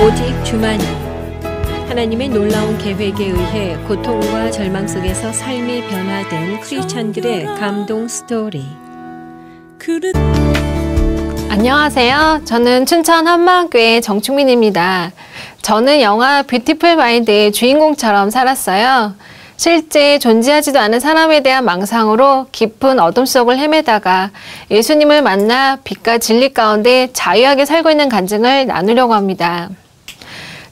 오직 주만이 하나님의 놀라운 계획에 의해 고통과 절망 속에서 삶이 변화된 크리스찬들의 감동 스토리. 안녕하세요. 저는 춘천 한마음교회 정충민입니다. 저는 영화 뷰티풀 마인드의 주인공처럼 살았어요. 실제 존재하지도 않은 사람에 대한 망상으로 깊은 어둠 속을 헤매다가 예수님을 만나 빛과 진리 가운데 자유하게 살고 있는 간증을 나누려고 합니다.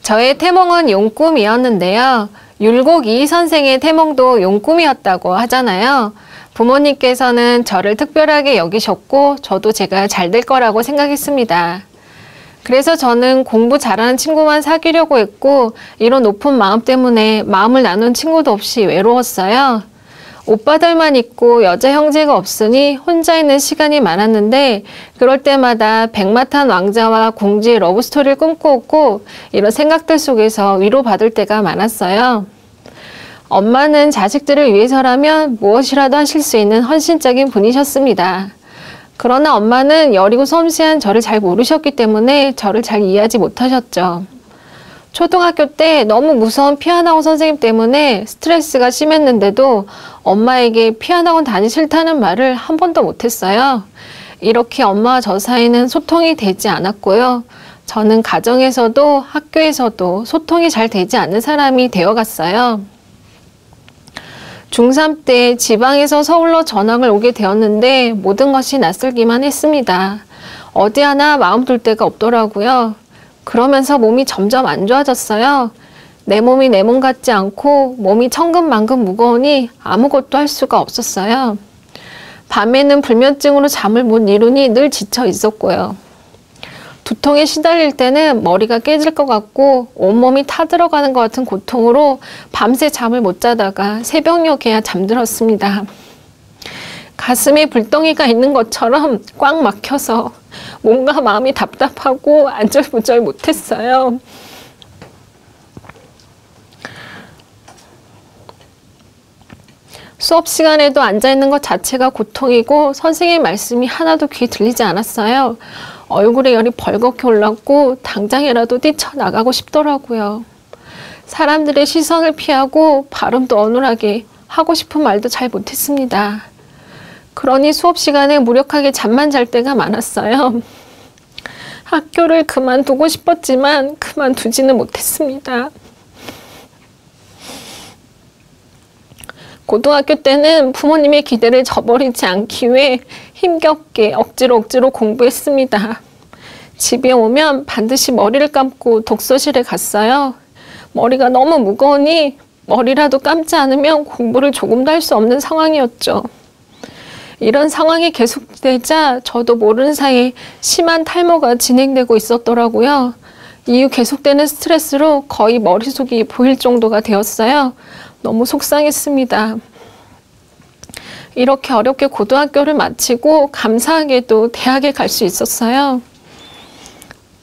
저의 태몽은 용꿈이었는데요. 율곡 이 선생의 태몽도 용꿈이었다고 하잖아요. 부모님께서는 저를 특별하게 여기셨고 저도 제가 잘 될 거라고 생각했습니다. 그래서 저는 공부 잘하는 친구만 사귀려고 했고 이런 높은 마음 때문에 마음을 나눈 친구도 없이 외로웠어요. 오빠들만 있고 여자 형제가 없으니 혼자 있는 시간이 많았는데 그럴 때마다 백마탄 왕자와 공주의 러브스토리를 꿈꾸었고 이런 생각들 속에서 위로받을 때가 많았어요. 엄마는 자식들을 위해서라면 무엇이라도 하실 수 있는 헌신적인 분이셨습니다. 그러나 엄마는 여리고 섬세한 저를 잘 모르셨기 때문에 저를 잘 이해하지 못하셨죠. 초등학교 때 너무 무서운 피아노 선생님 때문에 스트레스가 심했는데도 엄마에게 피아노 다니기 싫다는 말을 한 번도 못했어요. 이렇게 엄마와 저 사이는 소통이 되지 않았고요. 저는 가정에서도 학교에서도 소통이 잘 되지 않는 사람이 되어갔어요. 중3 때 지방에서 서울로 전학을 오게 되었는데 모든 것이 낯설기만 했습니다. 어디 하나 마음 둘 데가 없더라고요. 그러면서 몸이 점점 안 좋아졌어요. 내 몸이 내 몸 같지 않고 몸이 천근만근 무거우니 아무것도 할 수가 없었어요. 밤에는 불면증으로 잠을 못 이루니 늘 지쳐 있었고요. 두통에 시달릴 때는 머리가 깨질 것 같고 온몸이 타들어가는 것 같은 고통으로 밤새 잠을 못 자다가 새벽녘에야 잠들었습니다. 가슴에 불덩이가 있는 것처럼 꽉 막혀서 몸과 마음이 답답하고 안절부절 못했어요. 수업 시간에도 앉아있는 것 자체가 고통이고 선생님 말씀이 하나도 귀에 들리지 않았어요. 얼굴에 열이 벌겋게 올랐고 당장이라도 뛰쳐나가고 싶더라고요. 사람들의 시선을 피하고 발음도 어눌하게 하고 싶은 말도 잘 못했습니다. 그러니 수업 시간에 무력하게 잠만 잘 때가 많았어요. 학교를 그만두고 싶었지만 그만두지는 못했습니다. 고등학교 때는 부모님의 기대를 저버리지 않기 위해 힘겹게 억지로 공부했습니다. 집에 오면 반드시 머리를 감고 독서실에 갔어요. 머리가 너무 무거우니 머리라도 감지 않으면 공부를 조금도 할 수 없는 상황이었죠. 이런 상황이 계속되자 저도 모르는 사이에 심한 탈모가 진행되고 있었더라고요. 이후 계속되는 스트레스로 거의 머릿속이 보일 정도가 되었어요. 너무 속상했습니다. 이렇게 어렵게 고등학교를 마치고 감사하게도 대학에 갈 수 있었어요.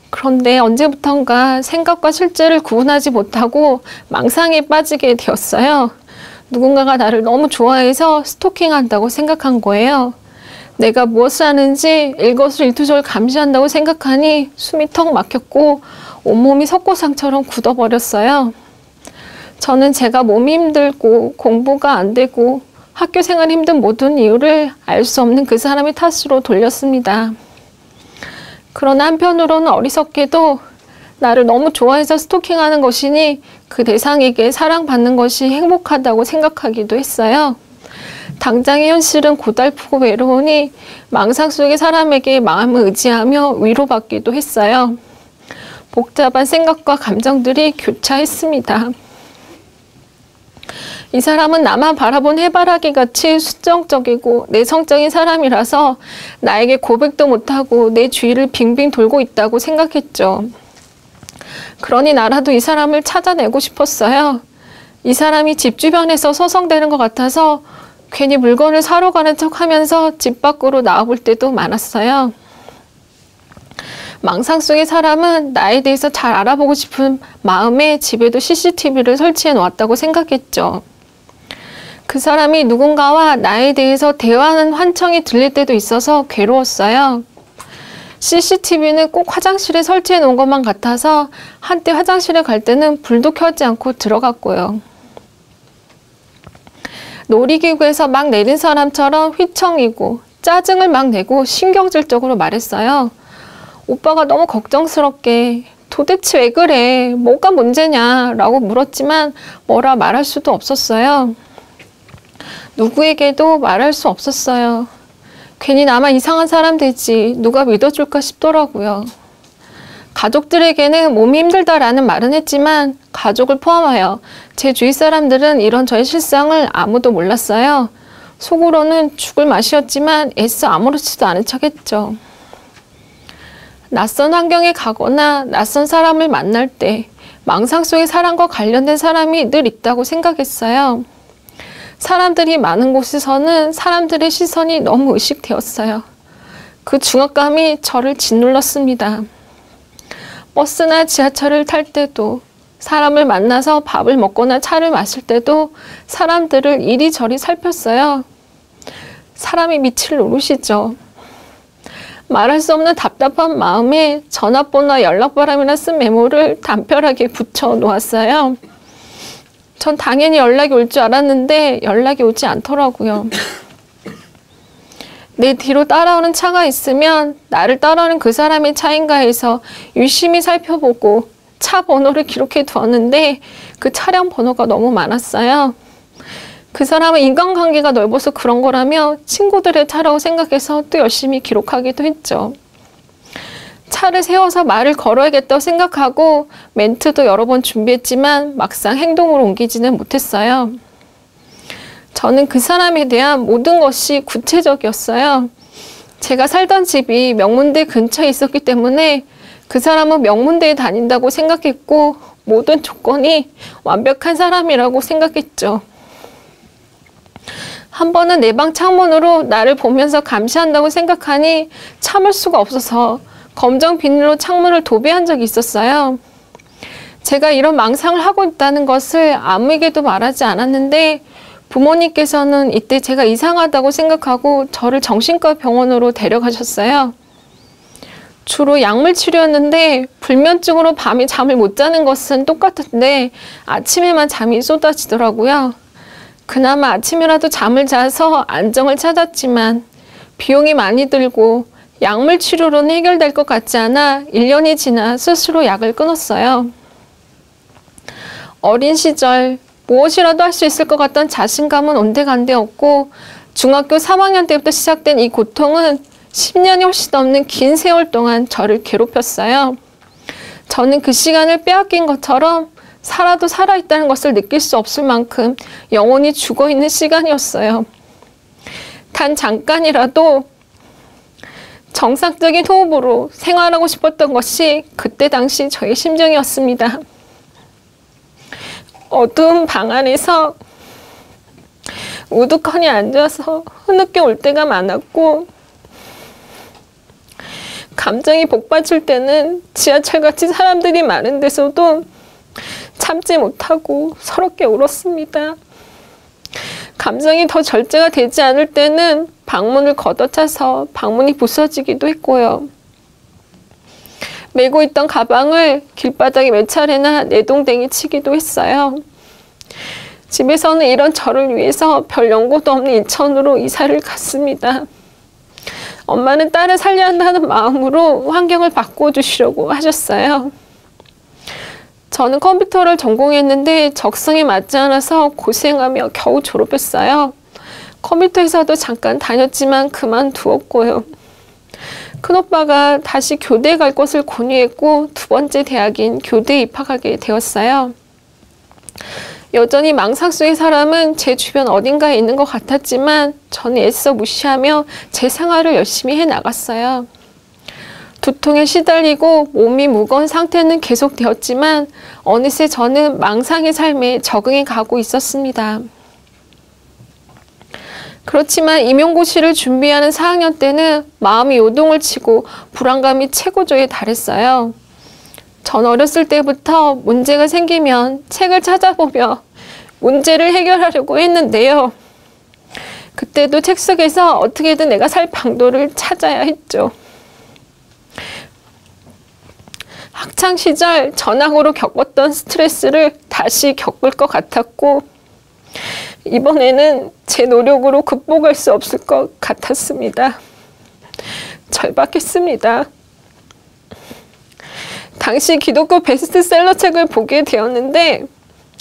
그런데 언제부턴가 생각과 실제를 구분하지 못하고 망상에 빠지게 되었어요. 누군가가 나를 너무 좋아해서 스토킹한다고 생각한 거예요. 내가 무엇을 하는지 일거수일투족을 감시한다고 생각하니 숨이 턱 막혔고 온몸이 석고상처럼 굳어버렸어요. 저는 제가 몸이 힘들고 공부가 안 되고 학교 생활이 힘든 모든 이유를 알 수 없는 그 사람의 탓으로 돌렸습니다. 그러나 한편으로는 어리석게도 나를 너무 좋아해서 스토킹하는 것이니 그 대상에게 사랑받는 것이 행복하다고 생각하기도 했어요. 당장의 현실은 고달프고 외로우니 망상 속의 사람에게 마음을 의지하며 위로받기도 했어요. 복잡한 생각과 감정들이 교차했습니다. 이 사람은 나만 바라본 해바라기 같이 수정적이고 내성적인 사람이라서 나에게 고백도 못하고 내 주위를 빙빙 돌고 있다고 생각했죠. 그러니 나라도 이 사람을 찾아내고 싶었어요. 이 사람이 집 주변에서 서성대는 것 같아서 괜히 물건을 사러 가는 척하면서 집 밖으로 나와볼 때도 많았어요. 망상 속의 사람은 나에 대해서 잘 알아보고 싶은 마음에 집에도 CCTV를 설치해 놓았다고 생각했죠. 그 사람이 누군가와 나에 대해서 대화하는 환청이 들릴 때도 있어서 괴로웠어요. CCTV는 꼭 화장실에 설치해 놓은 것만 같아서 한때 화장실에 갈 때는 불도 켜지 않고 들어갔고요. 놀이기구에서 막 내린 사람처럼 휘청이고 짜증을 막 내고 신경질적으로 말했어요. 오빠가 너무 걱정스럽게 도대체 왜 그래? 뭐가 문제냐? 라고 물었지만 뭐라 말할 수도 없었어요. 누구에게도 말할 수 없었어요. 괜히 나만 이상한 사람 되지 누가 믿어줄까 싶더라고요. 가족들에게는 몸이 힘들다라는 말은 했지만 가족을 포함하여 제 주위 사람들은 이런 저의 실상을 아무도 몰랐어요. 속으로는 죽을 맛이었지만 애써 아무렇지도 않은 척했죠. 낯선 환경에 가거나 낯선 사람을 만날 때 망상 속의 사람과 관련된 사람이 늘 있다고 생각했어요. 사람들이 많은 곳에서는 사람들의 시선이 너무 의식되었어요. 그 중압감이 저를 짓눌렀습니다. 버스나 지하철을 탈 때도 사람을 만나서 밥을 먹거나 차를 마실 때도 사람들을 이리저리 살폈어요. 사람이 밑을 노르시죠. 말할 수 없는 답답한 마음에 전화번호나 연락바람이나 쓴 메모를 담벼락에 붙여 놓았어요. 전 당연히 연락이 올 줄 알았는데 연락이 오지 않더라고요. 내 뒤로 따라오는 차가 있으면 나를 따라오는 그 사람의 차인가 해서 유심히 살펴보고 차 번호를 기록해 두었는데 그 차량 번호가 너무 많았어요. 그 사람은 인간관계가 넓어서 그런 거라며 친구들의 차라고 생각해서 또 열심히 기록하기도 했죠. 차를 세워서 말을 걸어야겠다고 생각하고 멘트도 여러 번 준비했지만 막상 행동으로 옮기지는 못했어요. 저는 그 사람에 대한 모든 것이 구체적이었어요. 제가 살던 집이 명문대 근처에 있었기 때문에 그 사람은 명문대에 다닌다고 생각했고 모든 조건이 완벽한 사람이라고 생각했죠. 한 번은 내 방 창문으로 나를 보면서 감시한다고 생각하니 참을 수가 없어서 검정 비닐로 창문을 도배한 적이 있었어요. 제가 이런 망상을 하고 있다는 것을 아무에게도 말하지 않았는데 부모님께서는 이때 제가 이상하다고 생각하고 저를 정신과 병원으로 데려가셨어요. 주로 약물 치료였는데 불면증으로 밤에 잠을 못 자는 것은 똑같은데 아침에만 잠이 쏟아지더라고요. 그나마 아침이라도 잠을 자서 안정을 찾았지만 비용이 많이 들고 약물 치료로는 해결될 것 같지 않아 1년이 지나 스스로 약을 끊었어요. 어린 시절 무엇이라도 할 수 있을 것 같던 자신감은 온데간데 없고 중학교 3학년 때부터 시작된 이 고통은 10년이 훨씬 넘는 긴 세월 동안 저를 괴롭혔어요. 저는 그 시간을 빼앗긴 것처럼 살아도 살아있다는 것을 느낄 수 없을 만큼 영원히 죽어있는 시간이었어요. 단 잠깐이라도 정상적인 호흡으로 생활하고 싶었던 것이 그때 당시 저의 심정이었습니다. 어두운 방 안에서 우두커니 앉아서 흐느껴 올 때가 많았고 감정이 복받칠 때는 지하철같이 사람들이 많은 데서도 참지 못하고 서럽게 울었습니다. 감정이 더 절제가 되지 않을 때는 방문을 걷어차서 방문이 부서지기도 했고요. 메고 있던 가방을 길바닥에 몇 차례나 내동댕이 치기도 했어요. 집에서는 이런 저를 위해서 별 연고도 없는 인천으로 이사를 갔습니다. 엄마는 딸을 살려야 한다는 마음으로 환경을 바꿔주시려고 하셨어요. 저는 컴퓨터를 전공했는데 적성에 맞지 않아서 고생하며 겨우 졸업했어요. 컴퓨터 회사도 잠깐 다녔지만 그만두었고요. 큰오빠가 다시 교대에 갈 것을 권유했고 두 번째 대학인 교대에 입학하게 되었어요. 여전히 망상 속의 사람은 제 주변 어딘가에 있는 것 같았지만 저는 애써 무시하며 제 생활을 열심히 해나갔어요. 두통에 시달리고 몸이 무거운 상태는 계속되었지만 어느새 저는 망상의 삶에 적응해 가고 있었습니다. 그렇지만 임용고시를 준비하는 4학년 때는 마음이 요동을 치고 불안감이 최고조에 달했어요. 전 어렸을 때부터 문제가 생기면 책을 찾아보며 문제를 해결하려고 했는데요. 그때도 책 속에서 어떻게든 내가 살 방도를 찾아야 했죠. 학창시절 전학으로 겪었던 스트레스를 다시 겪을 것 같았고 이번에는 제 노력으로 극복할 수 없을 것 같았습니다. 절박했습니다. 당시 기독교 베스트셀러 책을 보게 되었는데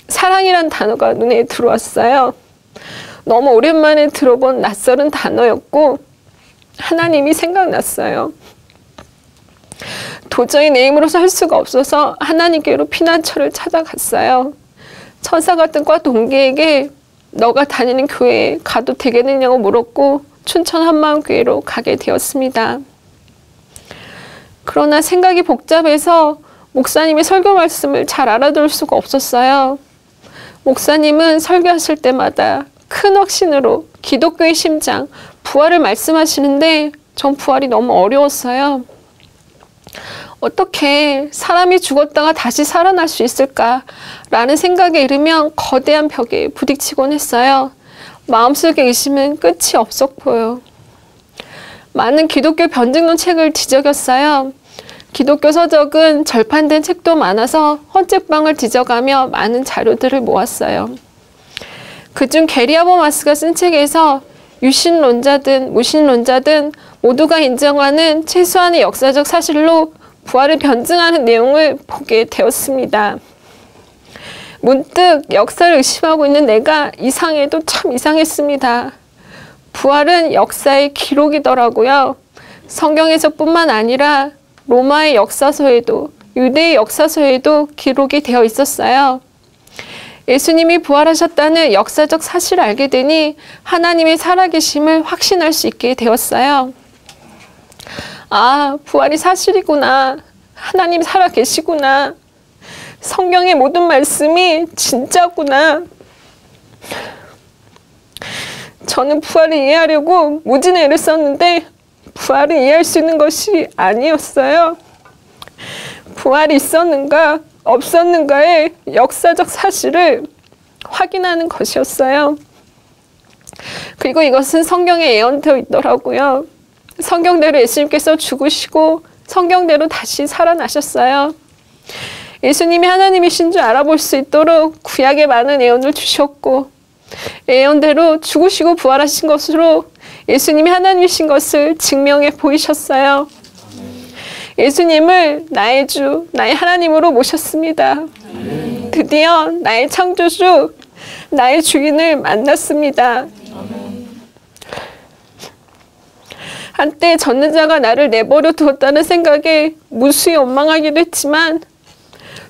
사랑이란 단어가 눈에 들어왔어요. 너무 오랜만에 들어본 낯설은 단어였고 하나님이 생각났어요. 도저히 내 힘으로서 할 수가 없어서 하나님께로 피난처를 찾아갔어요. 천사 같은 과 동기에게 너가 다니는 교회에 가도 되겠느냐고 물었고 춘천 한마음교회로 가게 되었습니다. 그러나 생각이 복잡해서 목사님의 설교 말씀을 잘 알아들을 수가 없었어요. 목사님은 설교하실 때마다 큰 확신으로 기독교의 심장, 부활을 말씀하시는데 전 부활이 너무 어려웠어요. 어떻게 사람이 죽었다가 다시 살아날 수 있을까라는 생각에 이르면 거대한 벽에 부딪히곤 했어요. 마음속의 의심은 끝이 없었고요. 많은 기독교 변증론 책을 뒤적였어요. 기독교 서적은 절판된 책도 많아서 헌책방을 뒤져가며 많은 자료들을 모았어요. 그중 게리 하버마스가 쓴 책에서 유신론자든 무신론자든 모두가 인정하는 최소한의 역사적 사실로 부활을 변증하는 내용을 보게 되었습니다. 문득 역사를 의심하고 있는 내가 이상해도 참 이상했습니다. 부활은 역사의 기록이더라고요. 성경에서뿐만 아니라 로마의 역사서에도 유대의 역사서에도 기록이 되어 있었어요. 예수님이 부활하셨다는 역사적 사실을 알게 되니 하나님의 살아계심을 확신할 수 있게 되었어요. 아, 부활이 사실이구나. 하나님 살아계시구나. 성경의 모든 말씀이 진짜구나. 저는 부활을 이해하려고 무진의 애를 썼는데 부활을 이해할 수 있는 것이 아니었어요. 부활이 있었는가 없었는가의 역사적 사실을 확인하는 것이었어요. 그리고 이것은 성경에 예언되어 있더라고요. 성경대로 예수님께서 죽으시고 성경대로 다시 살아나셨어요. 예수님이 하나님이신 줄 알아볼 수 있도록 구약에 많은 예언을 주셨고 예언대로 죽으시고 부활하신 것으로 예수님이 하나님이신 것을 증명해 보이셨어요. 예수님을 나의 주, 나의 하나님으로 모셨습니다. 드디어 나의 창조주, 나의 주인을 만났습니다. 한때 전능자가 나를 내버려 두었다는 생각에 무수히 원망하기도 했지만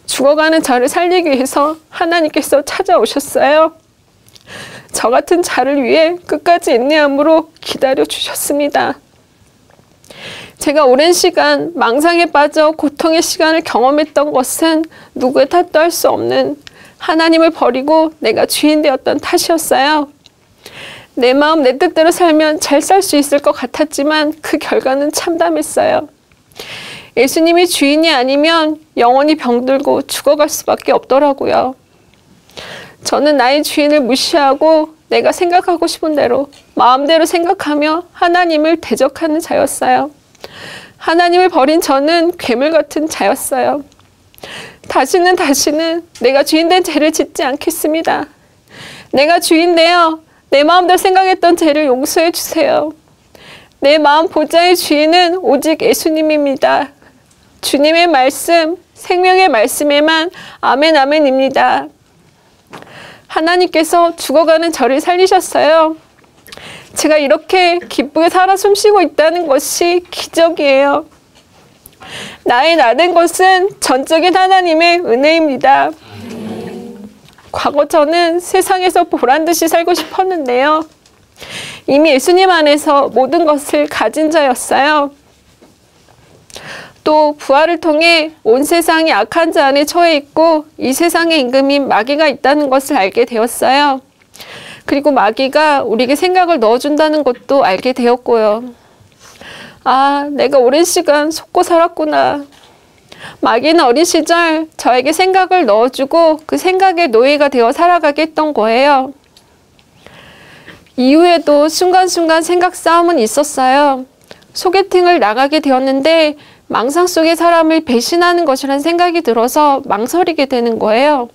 죽어가는 저를 살리기 위해서 하나님께서 찾아오셨어요. 저 같은 자를 위해 끝까지 인내함으로 기다려주셨습니다. 제가 오랜 시간 망상에 빠져 고통의 시간을 경험했던 것은 누구의 탓도 할 수 없는 하나님을 버리고 내가 주인 되었던 탓이었어요. 내 마음 내 뜻대로 살면 잘 살 수 있을 것 같았지만 그 결과는 참담했어요. 예수님이 주인이 아니면 영원히 병들고 죽어갈 수밖에 없더라고요. 저는 나의 주인을 무시하고 내가 생각하고 싶은 대로 마음대로 생각하며 하나님을 대적하는 자였어요. 하나님을 버린 저는 괴물 같은 자였어요. 다시는 내가 주인된 죄를 짓지 않겠습니다. 내가 주인되어 내 마음대로 생각했던 죄를 용서해 주세요. 내 마음 보좌의 주인은 오직 예수님입니다. 주님의 말씀, 생명의 말씀에만 아멘 아멘입니다. 하나님께서 죽어가는 저를 살리셨어요. 제가 이렇게 기쁘게 살아 숨쉬고 있다는 것이 기적이에요. 나의 나된 것은 전적인 하나님의 은혜입니다. 과거 저는 세상에서 보란듯이 살고 싶었는데요. 이미 예수님 안에서 모든 것을 가진 자였어요. 또 부활을 통해 온 세상이 악한 자 안에 처해 있고 이 세상의 임금인 마귀가 있다는 것을 알게 되었어요. 그리고 마귀가 우리에게 생각을 넣어준다는 것도 알게 되었고요. 아, 내가 오랜 시간 속고 살았구나. 마귀는 어린 시절 저에게 생각을 넣어주고 그 생각의 노예가 되어 살아가게 했던 거예요. 이후에도 순간순간 생각 싸움은 있었어요. 소개팅을 나가게 되었는데 망상 속의 사람을 배신하는 것이란 생각이 들어서 망설이게 되는 거예요.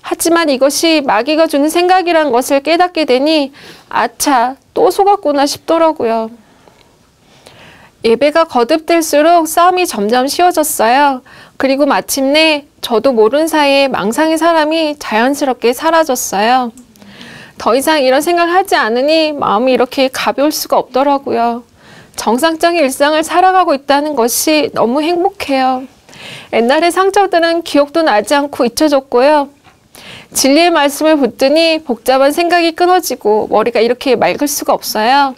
하지만 이것이 마귀가 주는 생각이란 것을 깨닫게 되니 아차, 또 속았구나 싶더라고요. 예배가 거듭될수록 싸움이 점점 쉬워졌어요. 그리고 마침내 저도 모르는 사이에 망상의 사람이 자연스럽게 사라졌어요. 더 이상 이런 생각을 하지 않으니 마음이 이렇게 가벼울 수가 없더라고요. 정상적인 일상을 살아가고 있다는 것이 너무 행복해요. 옛날의 상처들은 기억도 나지 않고 잊혀졌고요. 진리의 말씀을 붙드니 복잡한 생각이 끊어지고 머리가 이렇게 맑을 수가 없어요.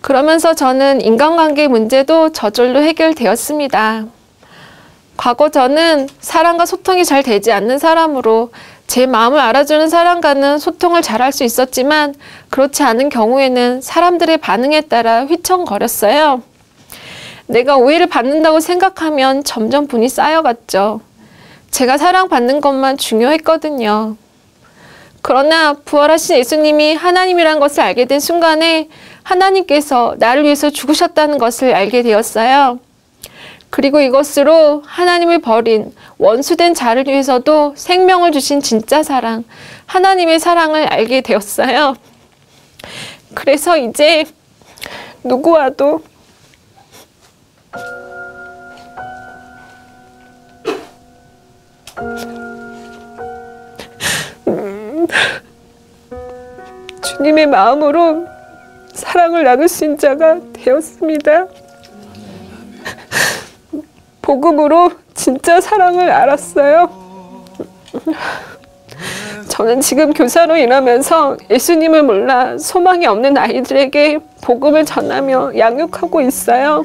그러면서 저는 인간관계 문제도 저절로 해결되었습니다. 과거 저는 사람과 소통이 잘 되지 않는 사람으로 제 마음을 알아주는 사람과는 소통을 잘할 수 있었지만 그렇지 않은 경우에는 사람들의 반응에 따라 휘청거렸어요. 내가 오해를 받는다고 생각하면 점점 분이 쌓여갔죠. 제가 사랑받는 것만 중요했거든요. 그러나 부활하신 예수님이 하나님이란 것을 알게 된 순간에 하나님께서 나를 위해서 죽으셨다는 것을 알게 되었어요. 그리고 이것으로 하나님을 버린 원수된 자를 위해서도 생명을 주신 진짜 사랑, 하나님의 사랑을 알게 되었어요. 그래서 이제 누구와도 주님의 마음으로 사랑을 나눌 수 있는 자가 되었습니다. 복음으로 진짜 사랑을 알았어요. 저는 지금 교사로 일하면서 예수님을 몰라 소망이 없는 아이들에게 복음을 전하며 양육하고 있어요.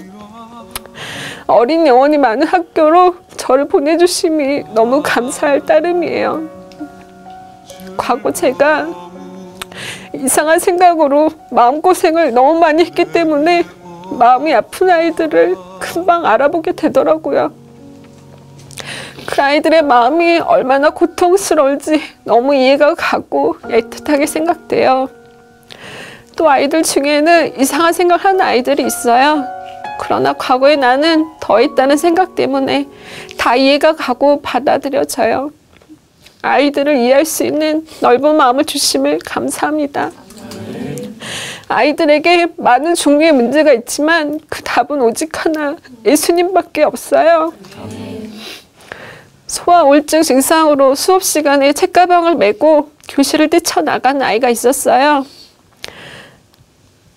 어린 영혼이 많은 학교로 저를 보내주심이 너무 감사할 따름이에요. 과거 제가 이상한 생각으로 마음고생을 너무 많이 했기 때문에 마음이 아픈 아이들을 금방 알아보게 되더라고요. 그 아이들의 마음이 얼마나 고통스러울지 너무 이해가 가고 애틋하게 생각돼요. 또 아이들 중에는 이상한 생각을 하는 아이들이 있어요. 그러나 과거에 나는 더 있다는 생각 때문에 다 이해가 가고 받아들여져요. 아이들을 이해할 수 있는 넓은 마음을 주심을 감사합니다. 아이들에게 많은 종류의 문제가 있지만 그 답은 오직 하나, 예수님밖에 없어요. 소아 우울증 증상으로 수업 시간에 책가방을 메고 교실을 뛰쳐나간 아이가 있었어요.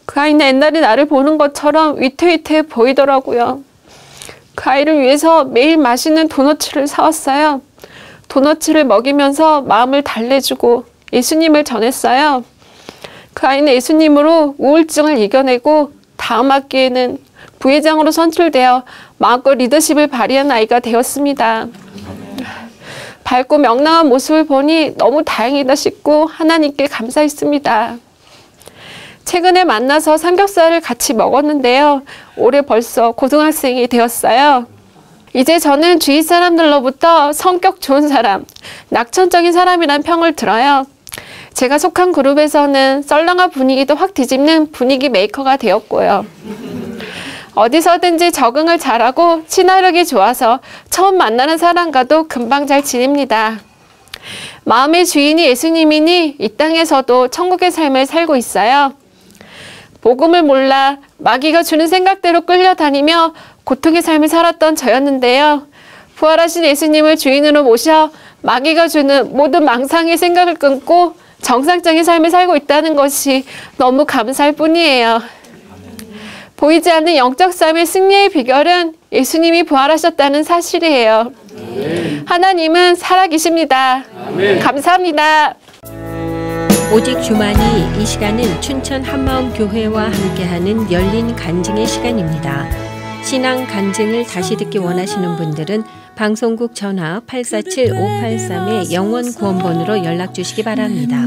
그 아이는 옛날에 나를 보는 것처럼 위태위태해 보이더라고요. 그 아이를 위해서 매일 맛있는 도너츠를 사왔어요. 도너츠를 먹이면서 마음을 달래주고 예수님을 전했어요. 그 아이는 예수님으로 우울증을 이겨내고 다음 학기에는 부회장으로 선출되어 마음껏 리더십을 발휘한 아이가 되었습니다. 밝고 명랑한 모습을 보니 너무 다행이다 싶고 하나님께 감사했습니다. 최근에 만나서 삼겹살을 같이 먹었는데요. 올해 벌써 고등학생이 되었어요. 이제 저는 주위 사람들로부터 성격 좋은 사람, 낙천적인 사람이란 평을 들어요. 제가 속한 그룹에서는 썰렁한 분위기도 확 뒤집는 분위기 메이커가 되었고요. 어디서든지 적응을 잘하고 친화력이 좋아서 처음 만나는 사람과도 금방 잘 지냅니다. 마음의 주인이 예수님이니 이 땅에서도 천국의 삶을 살고 있어요. 복음을 몰라 마귀가 주는 생각대로 끌려다니며 고통의 삶을 살았던 저였는데요. 부활하신 예수님을 주인으로 모셔 마귀가 주는 모든 망상의 생각을 끊고 정상적인 삶을 살고 있다는 것이 너무 감사할 뿐이에요. 보이지 않는 영적 삶의 승리의 비결은 예수님이 부활하셨다는 사실이에요. 하나님은 살아계십니다. 감사합니다. 오직 주만이 이 시간은 춘천 한마음교회와 함께하는 열린 간증의 시간입니다. 신앙 간증을 다시 듣기 원하시는 분들은 방송국 전화 847-583의 영원 구원번호로 연락 주시기 바랍니다.